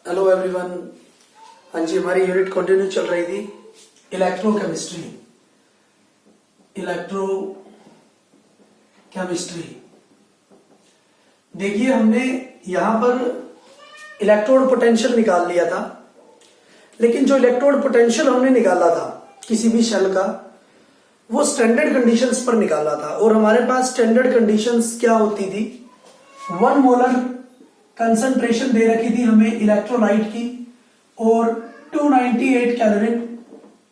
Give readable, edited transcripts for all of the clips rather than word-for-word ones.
Hello everyone. हाँ जी, हमारी unit continue चल रही थी इलेक्ट्रोकेमिस्ट्री। देखिए, हमने यहां पर इलेक्ट्रोड पोटेंशियल निकाल लिया था, लेकिन जो इलेक्ट्रोड पोटेंशियल हमने निकाला था किसी भी शेल का, वो स्टैंडर्ड कंडीशंस पर निकाला था। और हमारे पास स्टैंडर्ड कंडीशंस क्या होती थी? 1 मोलर कंसंट्रेशन दे रखी थी हमें इलेक्ट्रोलाइट की और 298 केल्विन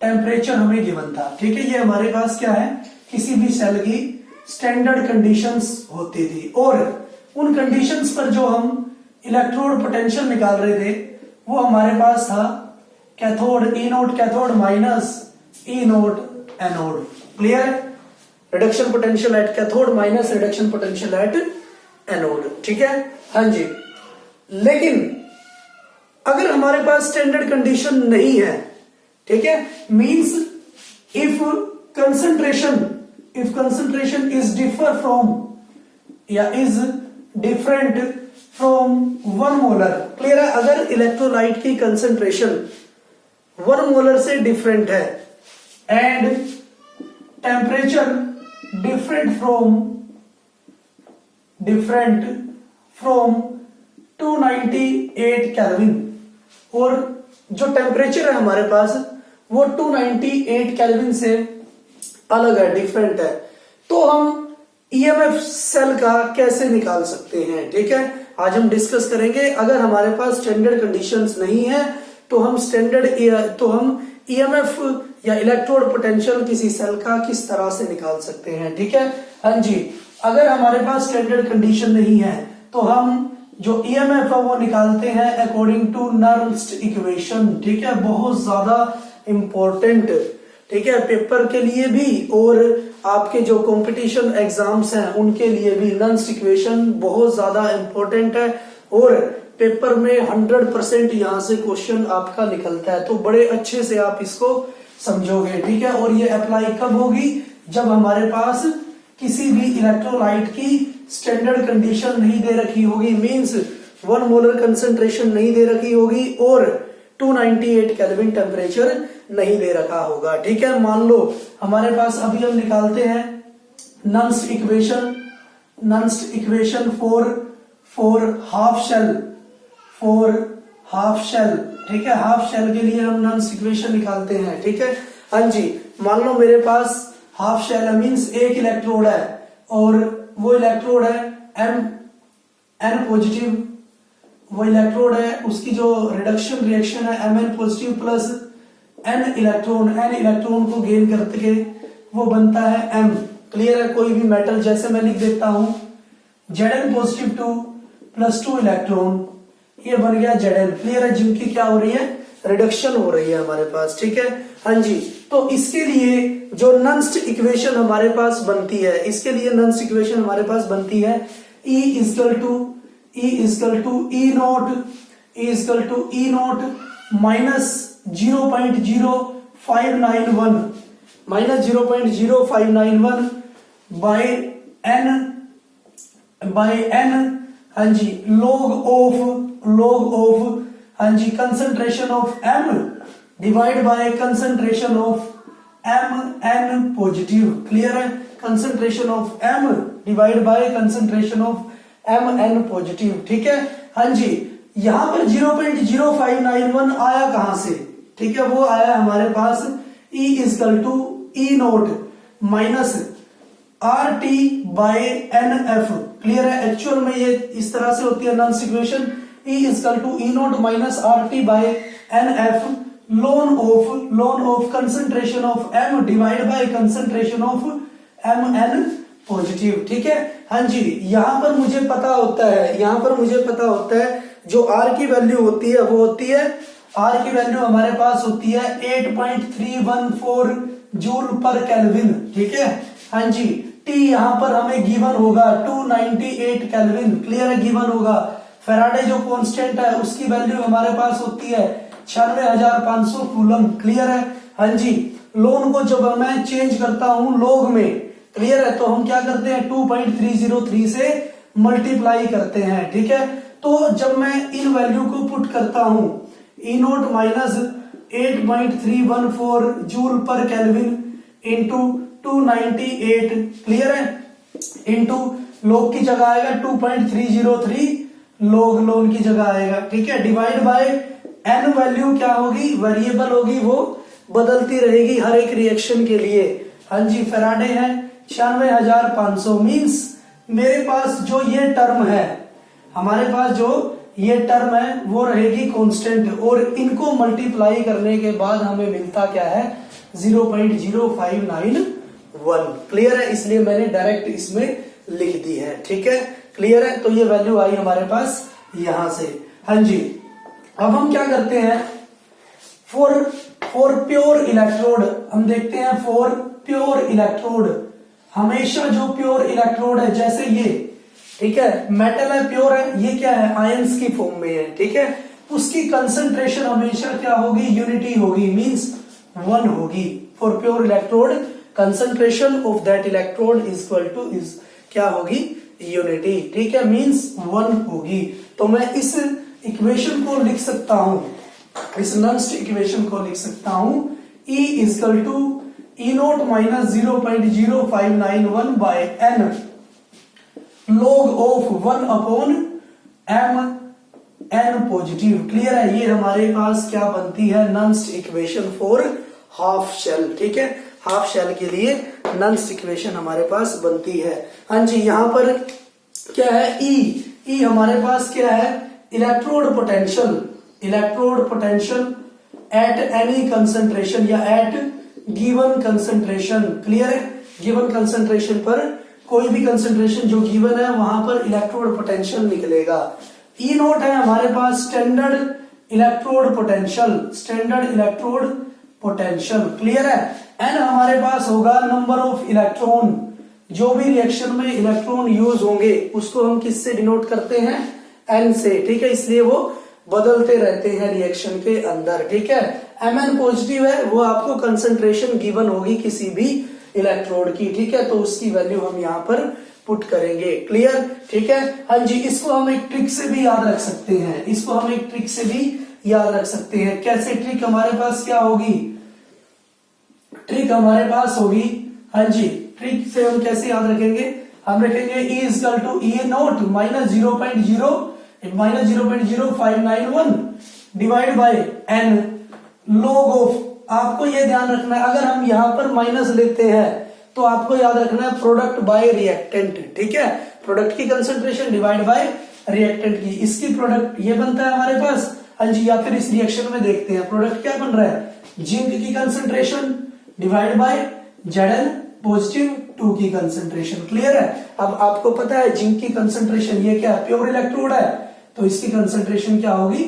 टेम्परेचर हमें गिवन था। ठीक है, ये हमारे पास क्या है, किसी भी सेल की स्टैंडर्ड कंडीशंस होती थी। और उन कंडीशंस पर जो हम इलेक्ट्रोड पोटेंशियल निकाल रहे थे वो हमारे पास था cathode E not cathode minus E not anode. Clear? Reduction potential at cathode minus reduction potential at anode. ठीक है, हाँ जी। लेकिन अगर हमारे पास स्टैंडर्ड कंडीशन नहीं है, ठीक है, means if concentration is differ from या is different from 1 molar. Clear है? अगर इलेक्ट्रोलाइट की कंसंट्रेशन 1 मोलर से डिफरेंट है and temperature different from 298 kelvin, और जो टेम्परेचर है हमारे पास वो 298 केल्विन से अलग है, डिफरेंट है, तो हम ईएमएफ सेल का कैसे निकाल सकते हैं? ठीक है, आज हम डिस्कस करेंगे। अगर हमारे पास स्टैंडर्ड कंडीशंस नहीं है तो हम ईएमएफ या इलेक्ट्रोड पोटेंशियल किसी सेल का किस तरह से निकाल सकते हैं। ठीक है, हाँ जी। अगर हमारे पास स्टैंडर्ड कंडीशन नहीं है तो हम जो ईएमएफ है वो निकालते हैं अकॉर्डिंग टू नर्म्स इक्वेशन। ठीक है, बहुत ज्यादा इंपॉर्टेंट, ठीक है, पेपर के लिए भी और आपके जो कंपटीशन एग्जाम्स हैं उनके लिए भी नर्म्स इक्वेशन बहुत ज्यादा इंपॉर्टेंट है और पेपर में 100% यहां से क्वेश्चन आपका निकलता है, तो बड़े अच्छे से आप इसको समझोगे। ठीक है, और ये अप्लाई कब होगी? जब हमारे पास किसी भी इलेक्ट्रोलाइट की स्टैंडर्ड कंडीशन नहीं दे रखी होगी, मींस 1 मोलर कंसंट्रेशन नहीं दे रखी होगी और 298 केल्विन टेम्परेचर नहीं दे रखा होगा। ठीक है, मान लो हमारे पास अभी हम निकालते हैं Nernst equation for half cell. ठीक है, हाफ शेल के लिए हम नर्म्स इक्वेशन निकालते हैं। ठीक है, हाँ जी। मान लो मेरे पास हाफ शेल है, मींस एक इलेक्ट्रोड है और वो इलेक्ट्रोड है एन पॉजिटिव, वो इलेक्ट्रोड है, उसकी जो रिडक्शन रिएक्शन है Mn positive plus an electron को गेन करके वो बनता है M। क्लियर है? कोई भी मेटल, जैसे मैं लिख देता हूं Zn पॉजिटिव 2 प्लस 2 इलेक्ट्रॉन, ये बन गया Zn। क्लियर है? जिनकी क्या हो रही है, रिडक्शन हो रही है हमारे पास। ठीक है, हाँ जी। तो इसके लिए जो नर्म्स इक्वेशन हमारे पास बनती है, E note minus 0.0591 by N, हाँ जी, log ऑफ हाँ जी concentration of M divide by concentration of Mn positive. Clear है? Concentration of M divide by concentration of Mn positive. ठीक है, हाँ जी। यहां पर 0.0591 आया कहां से? ठीक है, वो आया हमारे पास E note minus RT by NF। Clear है? एक्चुअल में ये इस तरह से होती है Nernst equation, E note minus RT by NF ln of concentration of M divide by concentration of Mn positive. ठीक है, हाँ जी। यहां पर मुझे पता होता है जो R की वैल्यू होती है वो होती है, R की वैल्यू हमारे पास होती है 8.314 जूल पर केल्विन। ठीक है, हाँ जी। T यहां पर हमें गिवन होगा 298 केल्विन। क्लियर है? गिवन होगा। फैराडे जो कांस्टेंट है उसकी वैल्यू हमारे पास होती है 96,500 कूलम। क्लियर है? हाँ जी। लोन को जब मैं चेंज करता हूं लॉग में, क्लियर है, तो हम क्या करते हैं 2.303 से मल्टीप्लाई करते हैं। ठीक है, तो जब मैं इन वैल्यू को पुट करता हूं, E0 माइनस 8.314 जूल पर केल्विन इंटू 298, क्लियर है, इंटू लॉग की जगह आएगा 2.303 लॉग की जगह आएगा, ठीक है, डिवाइड बाय एन वैल्यू क्या होगी, वेरिएबल होगी, वो बदलती रहेगी हर एक रिएक्शन के लिए। हाँ जी, फैराडे है 96,500, मीन्स मेरे पास जो ये टर्म है, हमारे पास जो ये टर्म है वो रहेगी कांस्टेंट, और इनको मल्टीप्लाई करने के बाद हमें मिलता क्या है, 0.0591, क्लियर है, इसलिए मैंने डायरेक्ट इसमें लिख दी है, ठीक है, क्लियर है। तो ये वैल्यू आई हमारे पास यहां से। हाँ जी, अब हम क्या करते हैं, फॉर प्योर इलेक्ट्रोड हम देखते हैं, फॉर प्योर इलेक्ट्रोड हमेशा जो प्योर इलेक्ट्रोड है, जैसे ये, ठीक है, मेटल है, प्योर है, ये क्या है, आयंस की फॉर्म में है, ठीक है, उसकी कंसंट्रेशन हमेशा क्या होगी, यूनिटी होगी, मींस 1 होगी। For pure electrode concentration of that electrode is equal two is क्या होगी, यूनिटी, ठीक है, मींस 1 होगी। तो मैं इस इक्वेशन को लिख सकता हूं, इस नंस्ट इक्वेशन को लिख सकता हूं, E is equal to E0 minus 0.0591 by n log of 1 upon m n positive, clear है। ये हमारे पास क्या बनती है, Nernst equation for half cell, ठीक है, हाफ शेल के लिए नंस्ट इक्वेशन हमारे पास बनती है। हाँ जी, यहां पर क्या है, ई हमारे पास क्या है, electrode potential at any concentration या एट गिवन कंसंट्रेशन, क्लियर है, गिवन कंसंट्रेशन पर कोई भी कंसंट्रेशन जो गिवन है वहां पर इलेक्ट्रोड पोटेंशियल निकलेगा। E0 है हमारे पास स्टैंडर्ड इलेक्ट्रोड पोटेंशियल, क्लियर है। एन हमारे पास होगा नंबर ऑफ इलेक्ट्रॉन, जो भी रिएक्शन में इलेक्ट्रॉन यूज होंगे उसको हम किससे डिनोट करते हैं, एन से, ठीक है, इसलिए वो बदलते रहते हैं रिएक्शन के अंदर, ठीक है। Mn पॉजिटिव है, वो आपको कंसंट्रेशन गिवन होगी किसी भी इलेक्ट्रोड की, ठीक है, तो उसकी वैल्यू हम यहाँ पर पुट करेंगे, क्लियर, ठीक है। हाँ जी, इसको हम एक ट्रिक से भी याद रख सकते हैं, कैसे ट्रिक हमारे पास क्या होगी, ट्रिक हमारे पास होगी, हाँ जी, ट्रिक से हम कैसे याद रखेंगे, हम रखेंगे E equal to E0 minus 0.0591 divide by n log of, आपको ये ध्यान रखना है, अगर हम यहां पर माइनस लेते हैं तो आपको याद रखना है प्रोडक्ट बाय रिएक्टेंट, ठीक है, प्रोडक्ट की कंसंट्रेशन डिवाइड बाय रिएक्टेंट की, इसकी प्रोडक्ट ये बनता है हमारे पास। हाँ जी, या फिर इस रिएक्शन में देखते हैं प्रोडक्ट क्या बन रहा है, जिंक की concentration divide by Zn positive 2 की कंसंट्रेशन, क्लियर है। अब आपको पता है जिंक की कंसंट्रेशन, ये क्या है, प्योर इलेक्ट्रोड है, तो इसकी कंसंट्रेशन क्या होगी,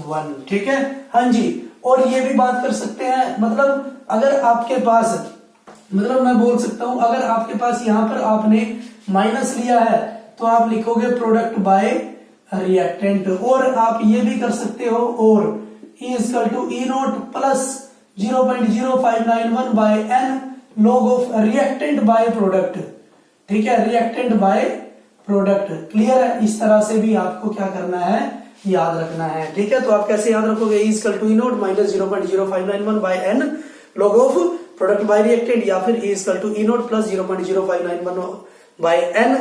1, ठीक है। हाँ जी, और ये भी बात कर सकते हैं, मतलब अगर आपके पास, मतलब मैं बोल सकता हूं, अगर आपके पास यहां पर आपने माइनस लिया है तो आप लिखोगे प्रोडक्ट बाय रिएक्टेंट, और आप ये भी कर सकते हो, और E equal to E0 plus 0.0591 by n log of reactant by product, ठीक है, रिएक्टेंट बाय प्रोडक्ट, क्लियर है। इस तरह से भी आपको क्या करना है, याद रखना है, ठीक है। तो आप कैसे याद रखोगे, E equal to E0 minus 0.0591 by n log of product by reactant, या फिर E equal to E0 plus 0.0591 by n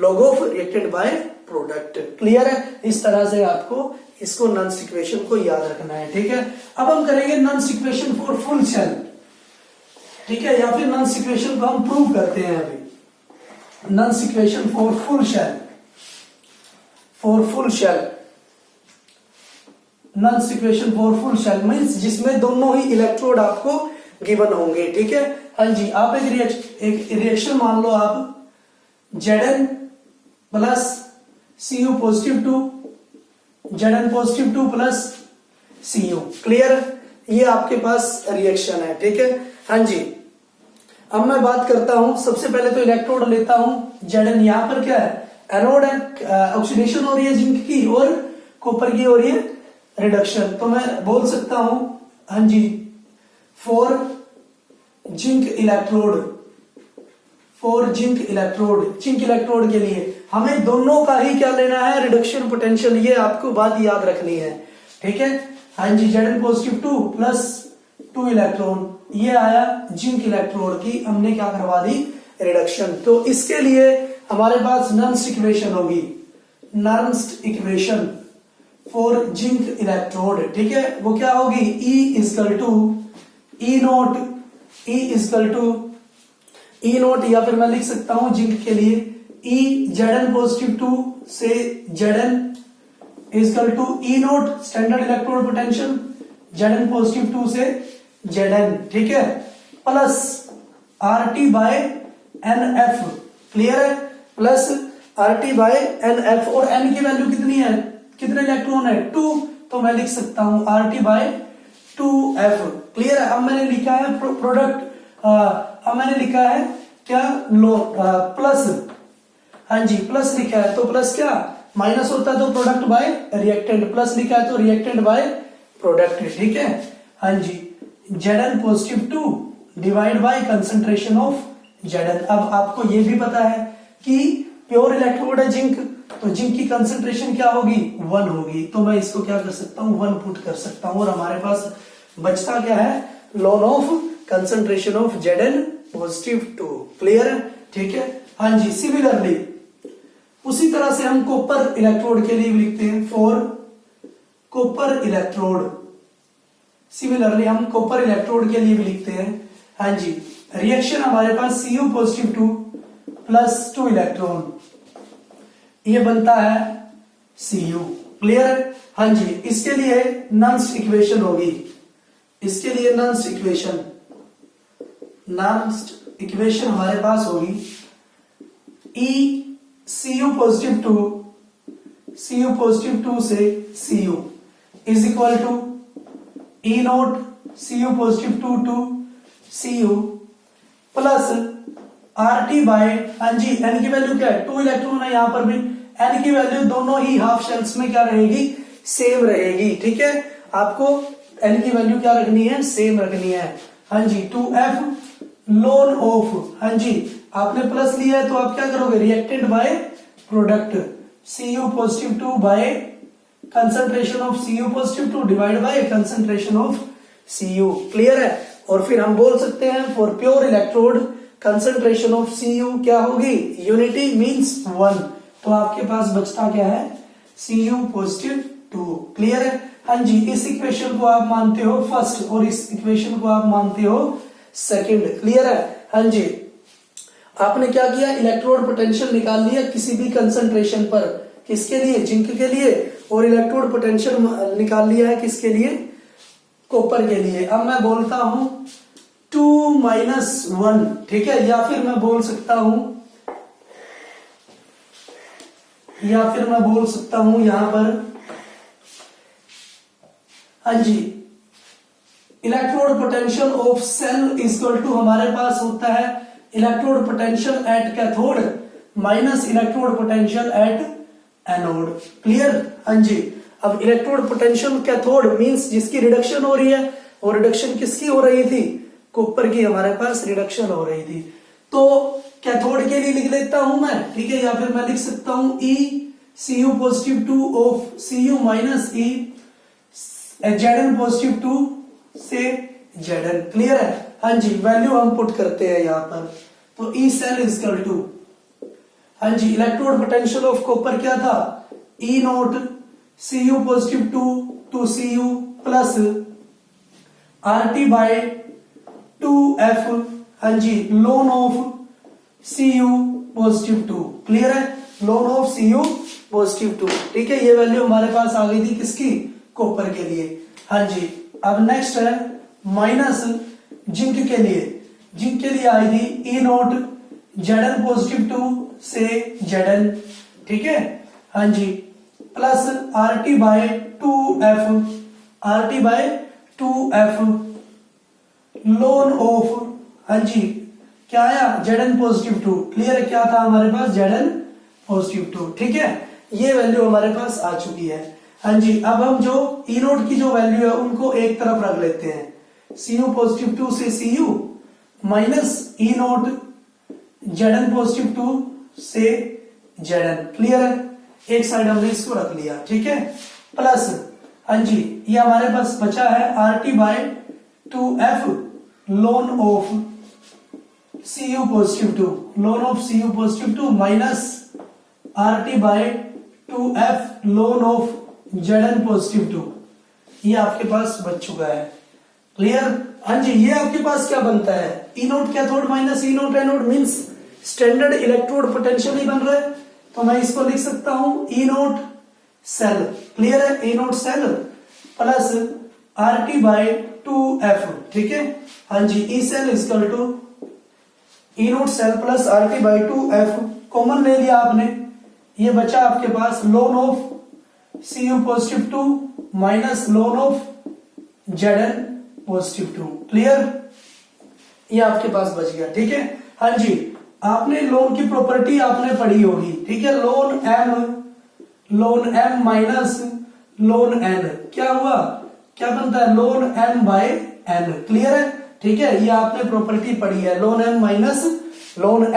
log of reactant by product, clear है। इस तरह से आपको इसको नंस्ट इक्वेशन को याद रखना है, ठीक है। अब हम करेंगे नंस्ट इक्वेशन फॉर फुल शेल, ठीक है, या फिर नंस्ट इक्वेशन को हम प्रूव करते हैं अभी। Nernst equation for full cell, Nernst equation for full cell means जिसमें दोनों ही इलेक्ट्रोड आपको गिवन होंगे, ठीक है। हाँ जी, आप एक रिएक्शन मान लो, आप Zn plus Cu positive 2, Zn positive 2 plus Cu, clear, ये आपके पास रिएक्शन है, ठीक है। हाँ जी, अब मैं बात करता हूं, सबसे पहले तो इलेक्ट्रोड लेता हूं Zn, यहां पर क्या है, एनोड है, ऑक्सीडेशन हो रही है जिंक की, और कॉपर की हो रही है रिडक्शन, तो मैं बोल सकता हूं, हाँ जी, for zinc electrode, zinc electrode के लिए हमें दोनों का ही क्या लेना है, रिडक्शन पोटेंशियल, ये आपको बात याद रखनी है, ठीक है। हाँ जी, Zn पॉजिटिव 2 प्लस 2 इलेक्ट्रॉन, ये आया जिंक इलेक्ट्रोड की, हमने क्या करवा दी, रिडक्शन। तो इसके लिए हमारे पास नर्म्स इक्वेशन होगी, Nernst equation for zinc electrode, ठीक है। वो क्या होगी, E equal to E naught, E equal to E naught, या फिर मैं लिख सकता हूं जिंक के लिए E Zn पॉजिटिव 2 से Zn equal to E naught standard electrode potential, Zn positive 2 से Zn, ठीक है, plus RT by NF, clear है, प्लस RT बाय NF, और N की वैल्यू कितनी है, कितने इलेक्ट्रॉन है, 2, तो मैं लिख सकता हूं RT बाय 2F, क्लियर है। अब मैंने लिखा है प्रोडक्ट, अब मैंने लिखा है क्या, लो प्लस, हाँ जी प्लस लिखा है, तो प्लस क्या, माइनस होता है तो प्रोडक्ट बाय रिएक्टेंट, प्लस लिखा है तो रिएक्टेंट बाय प्रोडक्ट, ठीक है। हाँ जी, Zn positive 2 divide by concentration of Zn। अब आपको ये भी पता है कि प्योर इलेक्ट्रोड है जिंक, तो जिंक की कंसंट्रेशन क्या होगी, 1 होगी, तो मैं इसको क्या कर सकता हूं, 1 पुट कर सकता हूं, और हमारे पास बचता क्या है, lawn of concentration of Zn positive 2, clear है, ठीक है। हाँ जी, सिमिलरली उसी तरह से हम कॉपर इलेक्ट्रोड के लिए भी लिखते हैं, फॉर कॉपर इलेक्ट्रोड, सिमिलरली हम कॉपर इलेक्ट्रोड के लिए भी लिखते हैं। हाँ जी, रिएक्शन हमारे पास Cu पॉजिटिव 2 प्लस 2 इलेक्ट्रॉन, ये बनता है Cu, क्लियर। हाँ जी, इसके लिए नर्म्स इक्वेशन होगी, इसके लिए नर्म्स इक्वेशन हमारे पास होगी E Cu पॉजिटिव 2 से Cu is equal to E note Cu positive 2 to Cu plus RT by, हाँ जी N की वैल्यू क्या है, 2 इलेक्ट्रॉन है, यहां पर भी N की वैल्यू दोनों ही हाफ शेल्स में क्या रहेगी, सेम रहेगी, ठीक है। आपको N की वैल्यू क्या रखनी है, सेम रखनी है। हाँ जी, 2F लोन ऑफ, हाँ जी आपने प्लस लिया है तो आप क्या करोगे, reactant by product, Cu positive 2 by concentration of Cu positive 2 divide by concentration of Cu, clear है। और फिर हम बोल सकते हैं for pure electrode concentration of Cu क्या होगी, यूनिटी मींस 1, तो आपके पास बचता क्या है, Cu पॉजिटिव 2, क्लियर है। हाँ जी, इस इक्वेशन को आप मानते हो फर्स्ट और इस इक्वेशन को आप मानते हो सेकंड, क्लियर है। हाँ जी, आपने क्या किया, इलेक्ट्रोड पोटेंशियल निकाल लिया किसी भी कंसंट्रेशन पर, किसके लिए, जिंक के लिए, और इलेक्ट्रोड पोटेंशियल निकाल लिया है किसके लिए, कॉपर के लिए। अब मैं बोलता हूं 2 - 1, ठीक है, या फिर मैं बोल सकता हूं यहां पर, हाँ जी electrode potential of cell equal to हमारे पास होता है electrode potential at cathode minus electrode potential at anode, clear. हाँ जी, अब इलेक्ट्रोड पोटेंशियल कैथोड मींस जिसकी रिडक्शन हो रही है, और रिडक्शन किसकी हो रही थी, कॉपर की हमारे पास रिडक्शन हो रही थी, तो कैथोड के लिए लिख लेता हूं मैं, ठीक है, या फिर मैं लिख सकता हूं E Cu positive 2 of Cu minus E Zn positive 2 से Zn, क्लियर है। हाँ जी, वैल्यू हम पुट करते हैं यहां पर, तो E cell is equal to, हाँ जी इलेक्ट्रोड पोटेंशियल ऑफ कॉपर क्या था, E note Cu positive 2 to Cu plus RT by 2F, हाँ जी ln of Cu positive 2, clear है, लोन ऑफ Cu पॉजिटिव 2, ठीक है। ये वैल्यू हमारे पास आ गई थी किसकी, कॉपर के लिए। हाँ जी, अब नेक्स्ट है माइनस जिंक के लिए आई थी E नोट Zn पॉजिटिव 2 से Zn, ठीक है। हाँ जी, plus RT by 2F ln of, हाँ जी क्या आया, Zn पॉजिटिव 2, क्लियर है, क्या था हमारे पास, Zn पॉजिटिव 2, ठीक है। ये वैल्यू हमारे पास आ चुकी है। हाँ जी, अब हम जो E नोट की जो वैल्यू है उनको एक तरफ रख लेते हैं, Cu पॉजिटिव 2 से Cu minus E note Zn positive 2 से Zn। क्लियर है, एक साइड हमने इसको रख लिया, ठीक है। प्लस हाँ जी ये हमारे पास बचा है RT/2F ln of Cu positive 2, ln of Cu positive 2 minus RT/2F ln of Zn positive 2, ये आपके पास बच चुका है। क्लियर, हाँ जी ये आपके पास क्या बनता है, E not cathode minus E not anode means standard electrode potential ही बन रहा है, तो मैं इसको लिख सकता हूं ई नोट सेल। क्लियर है, E note cell plus RT/2F, ठीक है। हाँ जी E cell equal to E note cell plus RT/2F common ले लिया आपने, ये बचा आपके पास ln of Cu positive 2 minus ln of Zn positive 2। Clear, ये आपके पास बच गया, ठीक है। हाँ जी आपने लोन की प्रॉपर्टी आपने पढ़ी होगी, ठीक है। ln m minus ln n क्या हुआ, क्या बनता है ln m by n। Clear है, ठीक है, ये आपने प्रॉपर्टी पढ़ी है, ln m minus ln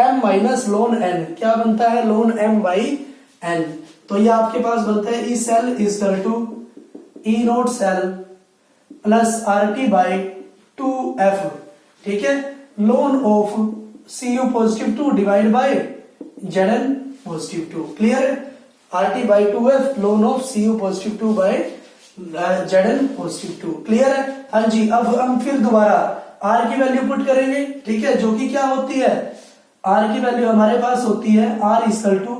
n क्या बनता है ln m बाई n। तो ये आपके पास बनता है E cell equal to E note cell plus RT/2F, ठीक है, ln of Cu positive 2 divide by Zn positive 2। Clear है, RT/2F ln of Cu positive 2 by Zn positive 2। Clear है, हाँ जी। अब हम फिर दोबारा R की वैल्यू पुट करेंगे, ठीक है, जो कि क्या होती है, R की वैल्यू हमारे पास होती है R इक्वल टू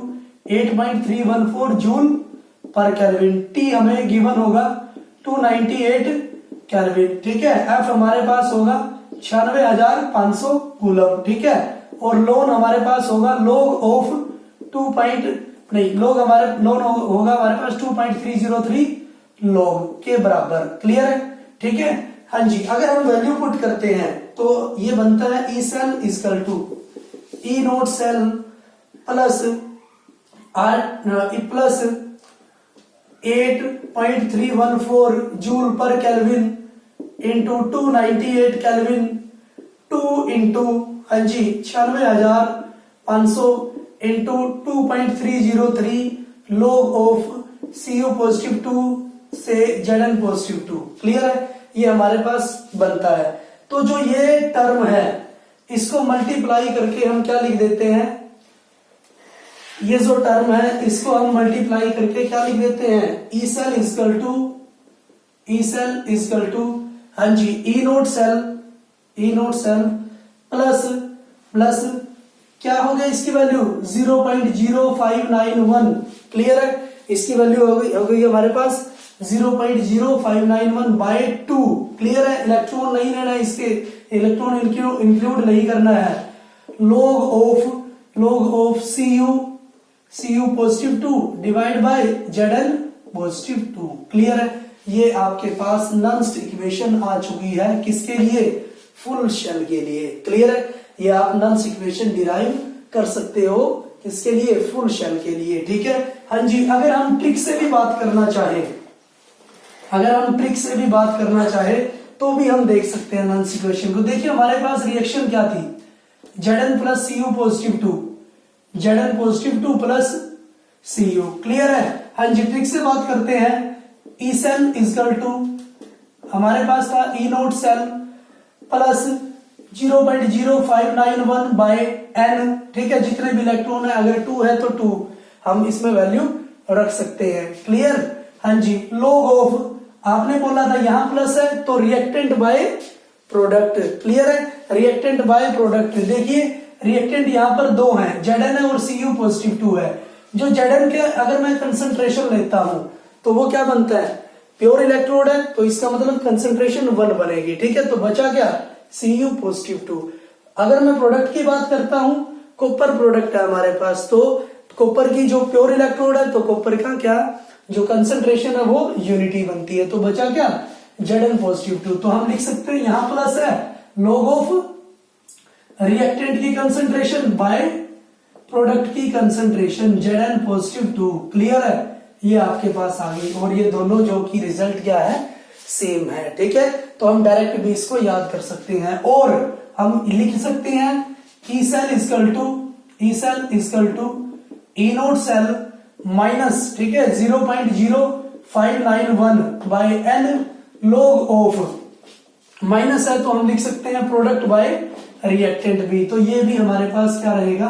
8.314 जूल पर केल्विन, T हमें गिवन होगा 298 केल्विन, ठीक है। F हमारे पास होगा 96,500 कूलम, ठीक है। और लोन हमारे पास होगा log ऑफ लोन होगा हमारे पास 2.303 log के बराबर। क्लियर है, ठीक है, हाँ जी। अगर हम वैल्यू पुट करते हैं तो ये बनता है E cell equal to E note cell plus plus 8.314 joule पर केल्विन इंटू 298 केल्विन 2 इंटू हाँ जी 96,500 into 2.303 log of Cu positive 2 से Zn पॉजिटिव 2। क्लियर है, ये हमारे पास बनता है। तो जो ये टर्म है इसको मल्टीप्लाई करके हम क्या लिख देते हैं, ये जो टर्म है इसको हम मल्टीप्लाई करके क्या लिख देते हैं, ई सेल इक्वल टू हाँ जी ई नोट सेल प्लस क्या हो गया इसकी वैल्यू 0.0591। क्लियर है, इसकी वैल्यू हो गई हमारे पास 0.0591 बाय 2। क्लियर है, इलेक्ट्रॉन नहीं लेना है, इसके इलेक्ट्रॉन इंक्लूड नहीं करना है। log of Cu positive 2 divide by Zn positive 2। Clear है, ये आपके पास नंस्ट इक्वेशन आ चुकी है, किसके लिए, फुल शेल के लिए। क्लियर है, ये आप नंस्ट इक्वेशन डिराइव कर सकते हो, किसके लिए, फुल शेल के लिए, ठीक है। हाँ जी अगर हम ट्रिक से भी बात करना चाहे तो भी हम देख सकते हैं नंस्ट इक्वेशन को। देखिए हमारे पास रिएक्शन क्या थी, Zn plus Cu positive 2, Zn positive 2 plus Cu। Clear है, हाँ जी ट्रिक से बात करते हैं। ई सेल इक्वल टू हमारे पास था E note cell plus 0.0591 by n, ठीक है, जितने भी इलेक्ट्रॉन है, अगर 2 है तो 2 हम इसमें वैल्यू रख सकते हैं। क्लियर, हाँ जी। log ऑफ आपने बोला था यहां प्लस है तो रिएक्टेंट बाय प्रोडक्ट। क्लियर है, रिएक्टेंट बाय प्रोडक्ट। देखिए रिएक्टेंट यहां पर दो हैं, Zn है और Cu पॉजिटिव 2 है। जो Zn के अगर मैं कंसंट्रेशन लेता हूं तो वो क्या बनता है, प्योर इलेक्ट्रोड है, तो इसका मतलब कंसंट्रेशन 1 बनेगी, ठीक है। तो बचा क्या, Cu पॉजिटिव 2। अगर मैं प्रोडक्ट की बात करता हूं, कॉपर प्रोडक्ट है हमारे पास, तो कॉपर की जो प्योर इलेक्ट्रोड है तो कॉपर का क्या जो कंसंट्रेशन है वो यूनिटी बनती है, तो बचा क्या Zn पॉजिटिव 2। तो हम लिख सकते हैं यहां प्लस है log ऑफ रिएक्टेंट की कंसंट्रेशन बाय प्रोडक्ट की कंसंट्रेशन Zn पॉजिटिव 2। क्लियर है, ये आपके पास आ गई, और ये दोनों जो की रिजल्ट क्या है, सेम है, ठीक है। तो हम डायरेक्ट भी इसको याद कर सकते हैं, और हम लिख सकते हैं E cell equal to E note cell minus, ठीक है, 0.0591 by n log of, minus है तो हम लिख सकते हैं प्रोडक्ट बाय रिएक्टेंट बी, तो ये भी हमारे पास क्या रहेगा,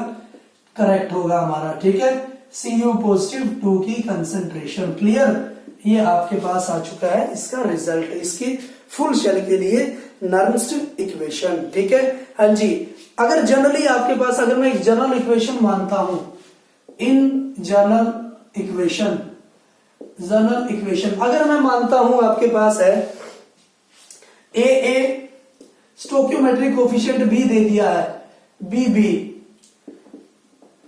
करेक्ट होगा हमारा, ठीक है। Cu पॉजिटिव 2 की कंसेंट्रेशन, क्लियर, ये आपके पास आ चुका है इसका रिजल्ट, इसके फुल शेल के लिए नर्म्स्ट इक्वेशन, ठीक है। हाँ जी, अगर जनरली आपके पास, अगर मैं एक जनरल इक्वेशन मानता हूं, इन जनरल इक्वेशन अगर मैं मानता हूं आपके पास है ए स्टोक्योमेट्रिक कोफिशिएंट बी दे दिया है, बी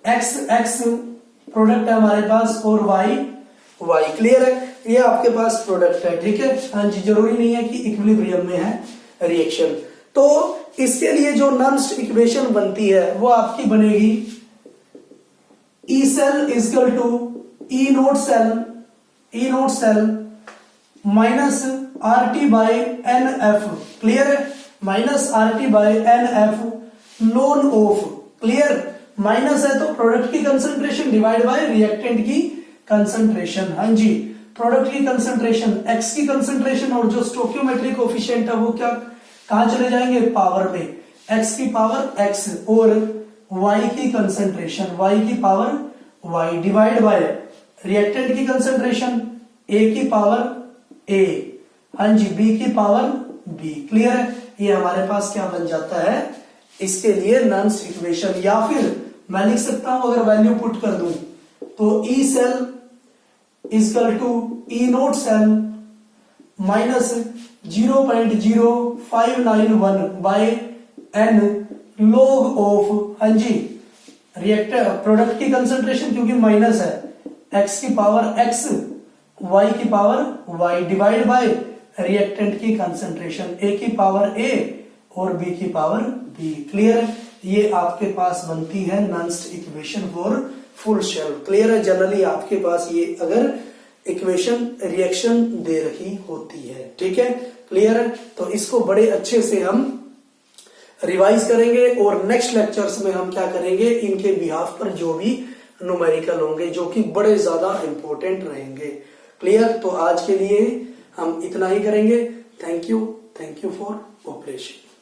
एक्स प्रोडक्ट है हमारे पास, और वाई, क्लियर है, ये आपके पास प्रोडक्ट है, ठीक है। हाँ जी, जरूरी नहीं है कि इक्विलिब्रियम में है रिएक्शन, तो इसके लिए जो नर्म्स्ट इक्वेशन बनती है वो आपकी बनेगी E cell is equal to E note cell minus R T by N F, clear है, minus R T by N F ln of, clear, minus है तो प्रोडक्ट की कंसेंट्रेशन डिवाइड बाय रिएक्टेंट की कंसेंट्रेशन, हाँ जी, प्रोडक्ट की concentration, X की concentration और जो स्टोक्योमेट्रिक कोफिशिएंट है वो क्या, कहां चले जाएंगे, पावर में, एक्स की पावर एक्स और वाई की कंसेंट्रेशन, वाई की power y divide by reactant की कंसेंट्रेशन, ए की पावर ए, हाँ जी, बी की पावर बी, क्लियर है, ये हमारे पास क्या बन जाता है, इसके लिए नर्म्स इक्वेशन, या फिर मैं लिख सकता हूं अगर वैल्यू पुट कर दूं तो E cell is equal to E note cell minus 0.0591 by n log of, हाँ जी, रिएक्टर प्रोडक्ट की कंसेंट्रेशन क्योंकि माइनस है, एक्स की पावर एक्स, वाई की power y divide by reactant की कंसेंट्रेशन, ए की पावर ए और बी की पावर बी, क्लियर है, ये आपके पास बनती है Nernst equation for full cell, clear है। जनरली आपके पास ये अगर इक्वेशन रिएक्शन दे रही होती है, ठीक है, क्लियर है, तो इसको बड़े अच्छे से हम रिवाइज करेंगे और नेक्स्ट लेक्चर्स में हम क्या करेंगे, इनके बिहाफ पर जो भी न्यूमेरिकल होंगे जो कि बड़े ज्यादा इंपॉर्टेंट रहेंगे, क्लियर। तो आज के लिए हम इतना ही करेंगे, थैंक यू फॉर कोऑपरेशन।